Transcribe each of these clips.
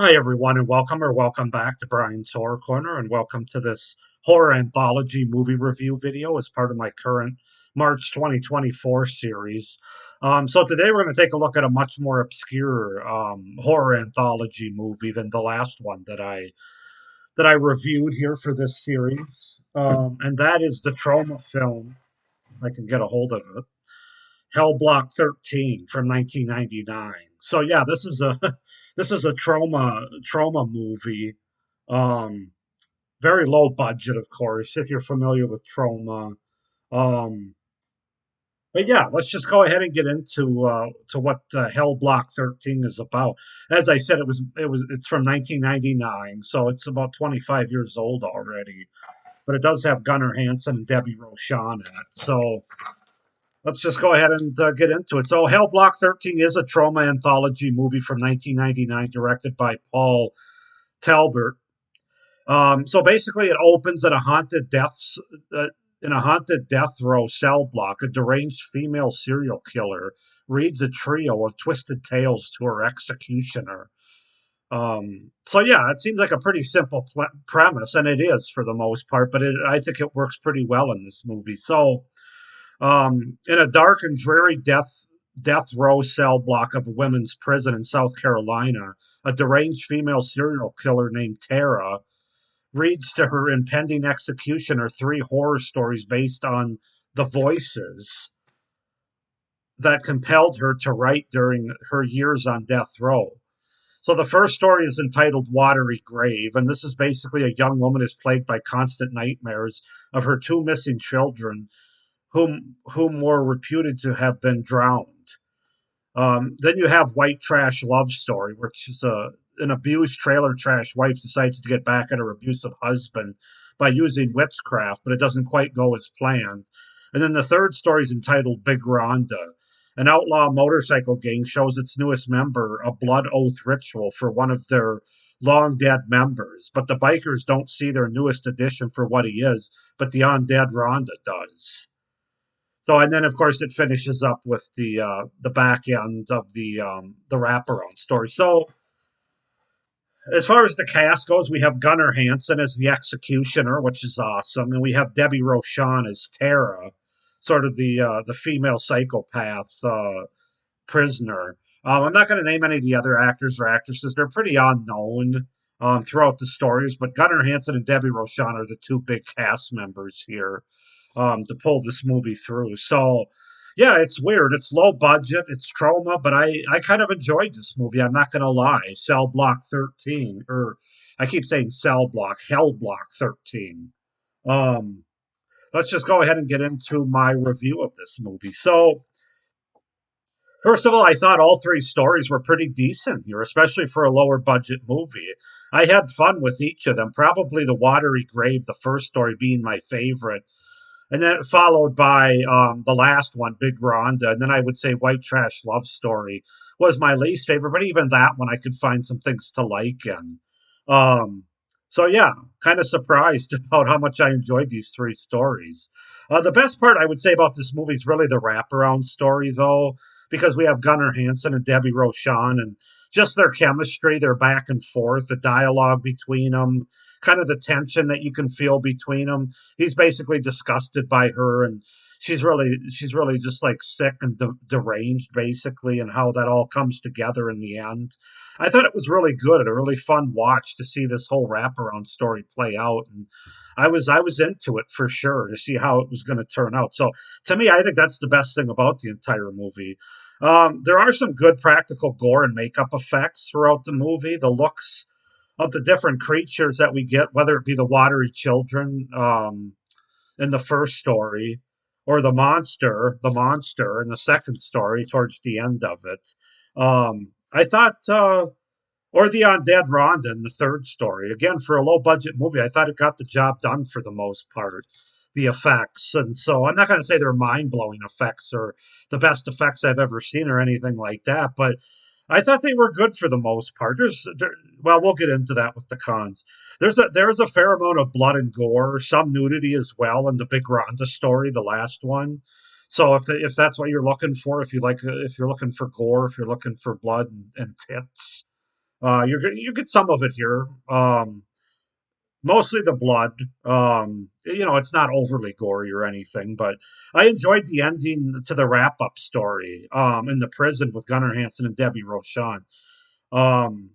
Hi, everyone, and welcome back to Brian's Horror Corner, and welcome to this Horror Anthology Movie Review video as part of my current March 2024 series. So today we're going to take a look at a much more obscure horror anthology movie than the last one that I reviewed here for this series, and that is the Troma film. If I can get a hold of it. Hellblock 13 from 1999. So yeah, this is a this is a trauma movie. Um, Very low budget, of course, if you're familiar with Troma. Um, but yeah, let's just go ahead and get into to what Hellblock 13 is about. As I said, it's from 1999, so it's about 25 years old already. But it does have Gunnar Hansen and Debbie Rochon in it. So let's just go ahead and get into it. So, Hellblock 13 is a Troma Anthology movie from 1999, directed by Paul Talbert. So basically, it opens at uh, in a haunted death row cell block. A deranged female serial killer reads a trio of twisted tales to her executioner. So yeah, it seems like a pretty simple premise, and it is for the most part. But I think it works pretty well in this movie. So in a dark and dreary death row cell block of a women's prison in South Carolina, a deranged female serial killer named Tara reads to her impending executioner three horror stories based on the voices that compelled her to write during her years on death row. So the first story is entitled Watery Grave, and this is basically a young woman is plagued by constant nightmares of her two missing children, whom were reputed to have been drowned. Then you have White Trash Love Story, which is an abused trailer trash wife decides to get back at her abusive husband by using witchcraft, but it doesn't quite go as planned. And then the third story is entitled Big Rhonda. An outlaw motorcycle gang shows its newest member a blood oath ritual for one of their long dead members, but the bikers don't see their newest addition for what he is, but the undead Rhonda does. So, and then of course it finishes up with the back end of the wraparound story. So, as far as the cast goes, we have Gunnar Hansen as the executioner, which is awesome, and we have Debbie Rochon as Tara, sort of the female psychopath prisoner. I'm not going to name any of the other actors or actresses; they're pretty unknown throughout the stories. But Gunnar Hansen and Debbie Rochon are the two big cast members here to pull this movie through. So, yeah, it's weird. It's low budget. It's Troma, but I kind of enjoyed this movie. I'm not going to lie. Cell Block 13, or I keep saying Cell Block, Hell Block 13. Um, let's just go ahead and get into my review of this movie. So, first of all, I thought all three stories were pretty decent here, especially for a lower budget movie. I had fun with each of them. Probably the Watery Grave, the first story, being my favorite, and then followed by the last one, Big Rhonda, and then I would say White Trash Love Story was my least favorite, but even that one I could find some things to like in. Um, so yeah, kind of surprised about how much I enjoyed these three stories. The best part I would say about this movie is really the wraparound story, though, because we have Gunnar Hansen and Debbie Rochon, and just their chemistry, their back and forth, the dialogue between them, kind of the tension that you can feel between them. He's basically disgusted by her, and she's really just like sick and deranged, basically, and how that all comes together in the end. I thought it was really good, a really fun watch to see this whole wraparound story play out, and I was into it for sure to see how it was going to turn out. So to me, I think that's the best thing about the entire movie. There are some good practical gore and makeup effects throughout the movie. The looks of the different creatures that we get, whether it be the watery children in the first story, or the monster in the second story towards the end of it. I thought, or the undead Rhonda in the third story. Again, for a low budget movie, I thought it got the job done for the most part. The effects, and so I'm not going to say they're mind blowing effects or the best effects I've ever seen or anything like that, but I thought they were good for the most part. Well, we'll get into that with the cons. There's a fair amount of blood and gore, some nudity as well in the Big Rhonda story, the last one. So if that's what you're looking for, if you're looking for gore, if you're looking for blood and tits, You get some of it here. Mostly the blood. It's not overly gory or anything, but I enjoyed the ending to the wrap up story in the prison with Gunnar Hansen and Debbie Rochon. Um,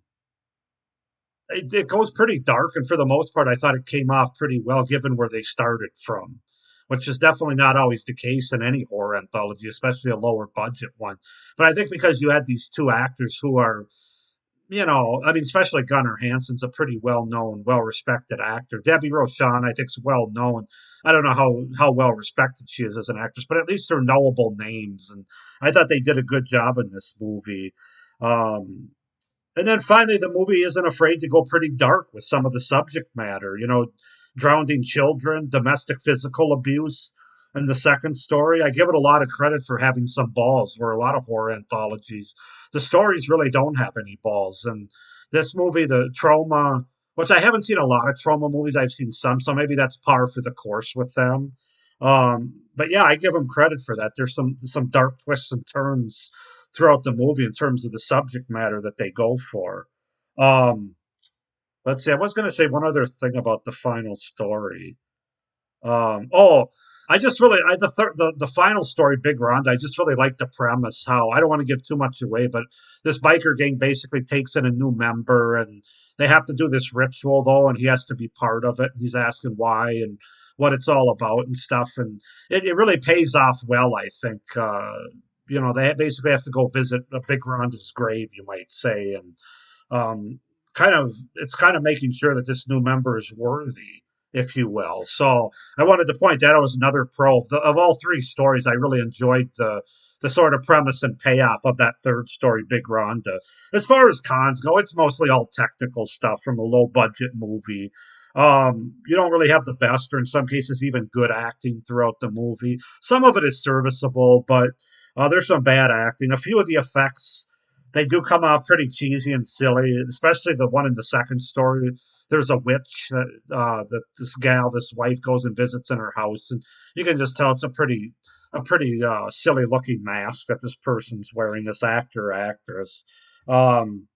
it goes pretty dark, and for the most part, I thought it came off pretty well given where they started from, which is definitely not always the case in any horror anthology, especially a lower budget one. But I think because you had these two actors who are, I mean, especially Gunnar Hansen's a pretty well known, well respected actor. Debbie Rochon, I think, is well known. I don't know how well respected she is as an actress, but at least they're knowable names. And I thought they did a good job in this movie. Um, and then finally, the movie isn't afraid to go pretty dark with some of the subject matter, drowning children, domestic physical abuse. And the second story, I give it a lot of credit for having some balls, where a lot of horror anthologies, the stories really don't have any balls. And this movie, the Troma, which I haven't seen a lot of Troma movies, I've seen some, so maybe that's par for the course with them. But yeah, I give them credit for that. There's some dark twists and turns throughout the movie in terms of the subject matter that they go for. Um, let's see. I was going to say one other thing about the final story. Oh, I just really the final story, Big Ronda. I just really like the premise. How I don't want to give too much away, but this biker gang basically takes in a new member, and they have to do this ritual though, and he has to be part of it. He's asking why and what it's all about and stuff, and it really pays off well. I think. They basically have to go visit a Big Ronda's grave, you might say, and um, it's kind of making sure that this new member is worthy, if you will. So I wanted to point that out as another pro of all three stories. I really enjoyed the sort of premise and payoff of that third story, Big Rhonda. As far as cons go, it's mostly all technical stuff from a low budget movie. You don't really have the best, or in some cases, even good acting throughout the movie. Some of it is serviceable, but there's some bad acting. A few of the effects they do come off pretty cheesy and silly, especially the one in the second story. There's a witch that this wife goes and visits in her house, and you can just tell it's a pretty silly looking mask that this person's wearing. This actor or actress. Um,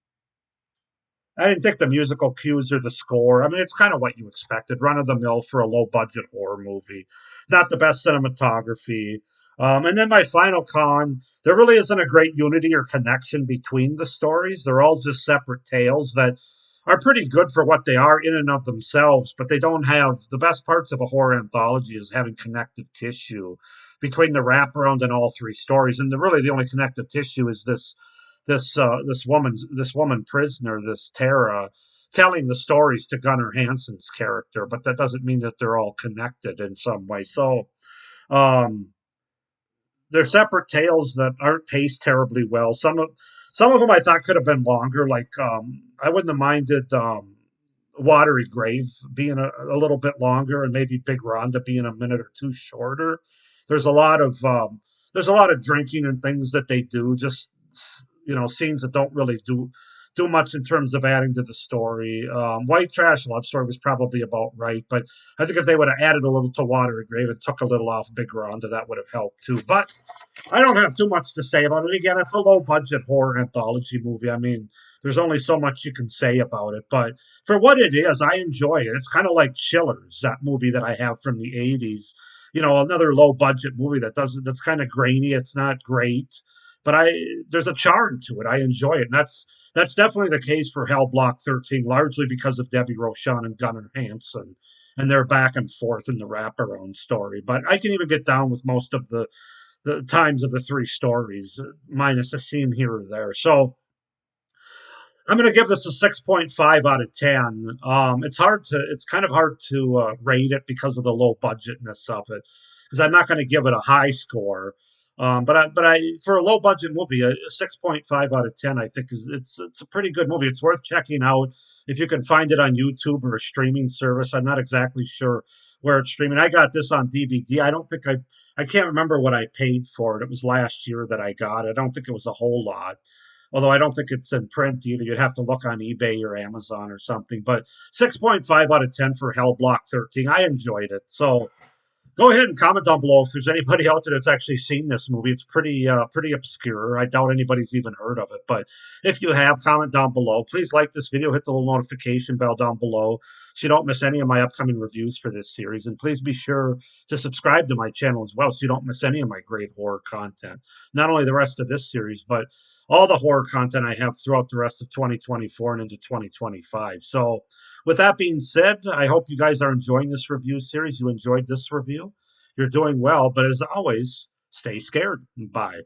I didn't think the musical cues or the score. I mean, it's kind of what you expected, run of the mill for a low budget horror movie. Not the best cinematography. And then my final con, there really isn't a great unity or connection between the stories. They're all just separate tales that are pretty good for what they are in and of themselves, but they don't have the best parts of a horror anthology is having connective tissue between the wraparound and all three stories. And really the only connective tissue is this woman prisoner, this Tara, telling the stories to Gunnar Hansen's character, but that doesn't mean that they're all connected in some way. So um, they're separate tales that aren't paced terribly well. Some of them I thought could have been longer. Like I wouldn't have minded Watery Grave being a little bit longer, and maybe Big Rhonda being a minute or two shorter. There's a lot of drinking and things that they do. Just scenes that don't really do much in terms of adding to the story. White Trash Love Story was probably about right, but I think if they would have added a little to Watery Grave and took a little off Big Rhonda, that would have helped too. But I don't have too much to say about it. Again, it's a low budget horror anthology movie. I mean, there's only so much you can say about it, but for what it is, I enjoy it. It's kind of like Chillers, that movie that I have from the '80s. Another low budget movie that's kind of grainy. It's not great, but there's a charm to it. I enjoy it, and that's definitely the case for Hellblock 13, largely because of Debbie Rochon and Gunnar Hansen and their back and forth in the wraparound story. But I can even get down with most of the times of the three stories, minus a scene here or there. So I'm going to give this a 6.5 out of 10. It's kind of hard to rate it because of the low budgetness of it. Because I'm not going to give it a high score. But for a low budget movie, a 6.5 out of 10, I think it's a pretty good movie. It's worth checking out if you can find it on YouTube or a streaming service. I'm not exactly sure where it's streaming. I got this on DVD. I can't remember what I paid for it. It was last year that I got it. I don't think it was a whole lot. Although I don't think it's in print either. You'd have to look on eBay or Amazon or something. But 6.5 out of 10 for Hellblock 13. I enjoyed it. So Go ahead and comment down below if there's anybody out there that's actually seen this movie. It's pretty obscure. I doubt anybody's even heard of it. But if you have, comment down below. Please like this video, hit the little notification bell down below so you don't miss any of my upcoming reviews for this series. And please be sure to subscribe to my channel as well so you don't miss any of my great horror content. Not only the rest of this series, but all the horror content I have throughout the rest of 2024 and into 2025. So with that being said, I hope you guys are enjoying this review series. You enjoyed this review. You're doing well, but as always, stay scared. Bye.